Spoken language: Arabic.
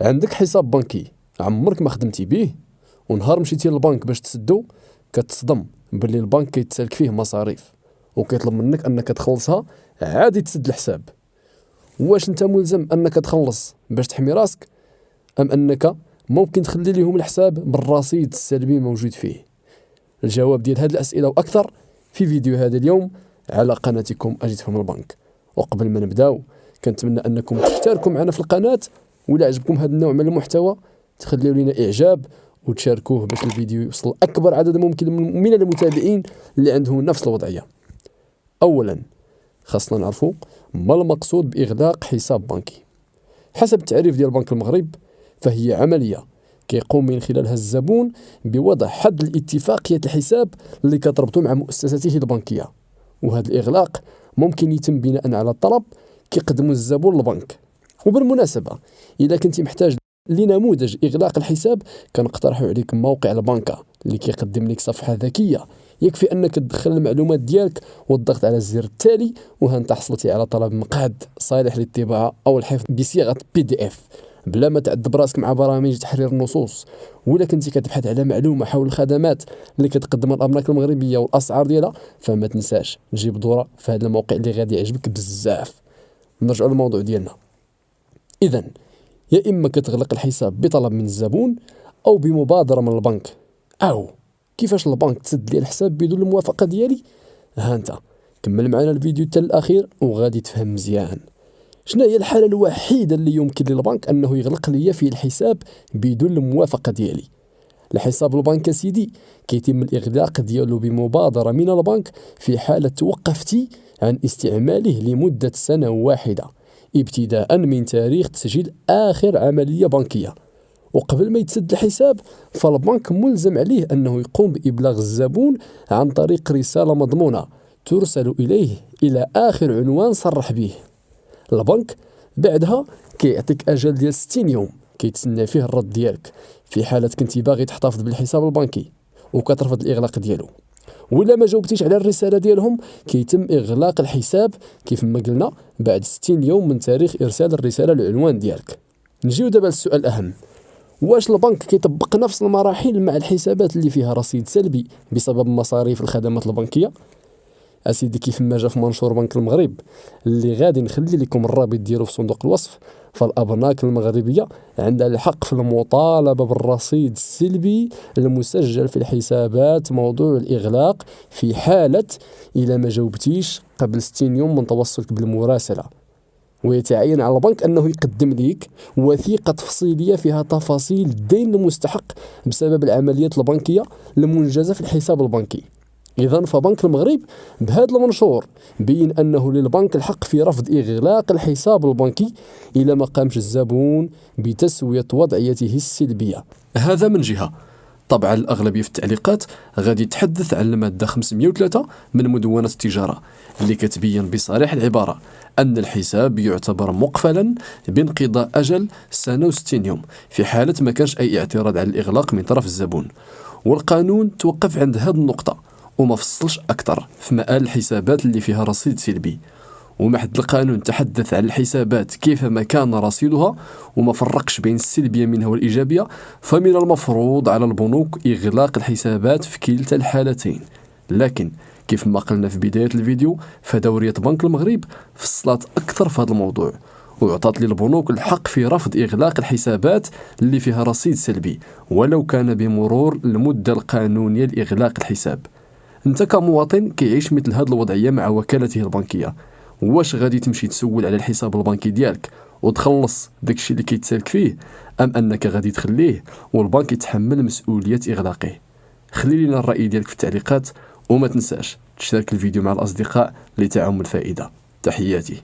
عندك حساب بنكي عمرك ما خدمتي به، ونهار مشيتي للبنك باش تسدو كتصدم باللي البنك كيتسالك فيه مصاريف وكيطلب منك انك تخلصها عادي تسد الحساب. واش انت ملزم انك تخلص باش تحمي راسك، ام انك ممكن تخلي لهم الحساب بالرصيد السلبي موجود فيه؟ الجواب ديال هذه الاسئله واكثر في فيديو هذا اليوم على قناتكم اجي تفهم البنك. وقبل ما نبداو كنتمنى انكم تشتركوا معنا في القناه، ولا عجبكم هذا النوع من المحتوى تخليوا لنا اعجاب وتشاركوه باش الفيديو يوصل اكبر عدد ممكن من المتابعين اللي عندهم نفس الوضعيه. اولا خاصنا نعرفوا ما المقصود باغلاق حساب بنكي. حسب التعريف ديال بنك المغرب فهي عمليه كيقوم من خلالها الزبون بوضع حد لاتفاقيه الحساب اللي كتربطو مع مؤسسته البنكيه، وهذا الاغلاق ممكن يتم بناء على الطلب كيقدمو الزبون للبنك. وبالمناسبه اذا كنتي محتاج لنموذج اغلاق الحساب كنقترحوا عليك موقع البنكه اللي كيقدم لك صفحه ذكيه، يكفي انك تدخل المعلومات ديالك والضغط على الزر التالي وها انت حصلتي على طلب مقاد صالح للطباعه او الحفظ بصيغه PDF بلا ما تعذب براسك مع برامج تحرير النصوص. ولا كنتي كتبحث على معلومه حول الخدمات اللي كتقدمها الاملاك المغربيه والاسعار ديالها فما تنساش تجيب دوره في هذا الموقع اللي غادي يعجبك بزاف. نرجعوا للموضوع ديالنا. اذا يا اما كتغلق الحساب بطلب من الزبون او بمبادره من البنك. او كيفاش البنك تسد لي الحساب بدون الموافقه ديالي؟ ها انت كمل معنا الفيديو حتى الاخير وغادي تفهم مزيان شنو هي الحاله الوحيده اللي يمكن للبنك انه يغلق لي فيه الحساب بدون الموافقه ديالي. الحساب البنك سيدي كيتم الاغلاق ديالو بمبادره من البنك في حاله توقفتي عن استعماله لمده سنه واحده ابتداء من تاريخ تسجيل آخر عملية بنكية. وقبل ما يتسد الحساب فالبنك ملزم عليه أنه يقوم بإبلاغ الزبون عن طريق رسالة مضمونة ترسل إليه إلى آخر عنوان صرح به. البنك بعدها كيعطيك أجل ديال 60 يوم كيتسنى فيه الرد ديالك في حالة كنتي باغي تحتفظ بالحساب البنكي وكترفض الإغلاق ديالو. ولا ما جاوبتيش على الرسالة ديالهم كيتم إغلاق الحساب كيف ما قلنا بعد 60 يوم من تاريخ إرسال الرسالة للعنوان ديالك. نجيو دابا للسؤال الأهم، واش البنك كيطبق نفس المراحل مع الحسابات اللي فيها رصيد سلبي بسبب مصاريف الخدمات البنكية؟ أسيدي كيف ما جا في منشور بنك المغرب اللي غادي نخلي لكم الرابط ديالو في صندوق الوصف، فالأبناك المغربية عندها الحق في المطالبة بالرصيد السلبي المسجل في الحسابات موضوع الإغلاق في حالة إذا ما جاوبتيش قبل 60 يوم من توصلك بالمراسلة. ويتعين على البنك أنه يقدم لك وثيقة تفصيلية فيها تفاصيل الدين المستحق بسبب العمليات البنكية المنجزة في الحساب البنكي. إذن فبنك المغرب بهذا المنشور بين أنه للبنك الحق في رفض إغلاق الحساب البنكي إلى ما قامش الزبون بتسوية وضعيته السلبية. هذا من جهة. طبعا الأغلبية في التعليقات غادي تحدث عن المادة 503 من مدونة التجارة اللي كتبين بصريح العبارة أن الحساب يعتبر مقفلا بانقضاء أجل سنة و60 يوم في حالة ما كانش أي اعتراض على الإغلاق من طرف الزبون. والقانون توقف عند هذه النقطة وما فصلش أكثر في مآل الحسابات اللي فيها رصيد سلبي. وما حد القانون تحدث عن الحسابات كيفما كان رصيدها وما فرقش بين السلبية منها والإيجابية، فمن المفروض على البنوك إغلاق الحسابات في كلتا الحالتين. لكن كيف ما قلنا في بداية الفيديو فدورية بنك المغرب فصلت أكثر في هذا الموضوع وأعطت للبنوك الحق في رفض إغلاق الحسابات اللي فيها رصيد سلبي ولو كان بمرور المدة القانونية لإغلاق الحساب. انت كمواطن كيعيش مثل هذه الوضعية مع وكالته البنكية، واش غادي تمشي تسول على الحساب البنكي ديالك وتخلص داكشي اللي كيتسالك فيه، ام انك غادي تخليه والبنك يتحمل مسؤولية اغلاقه؟ خلي لنا الرأي ديالك في التعليقات وما تنساش تشترك الفيديو مع الاصدقاء لتعم الفائدة. تحياتي.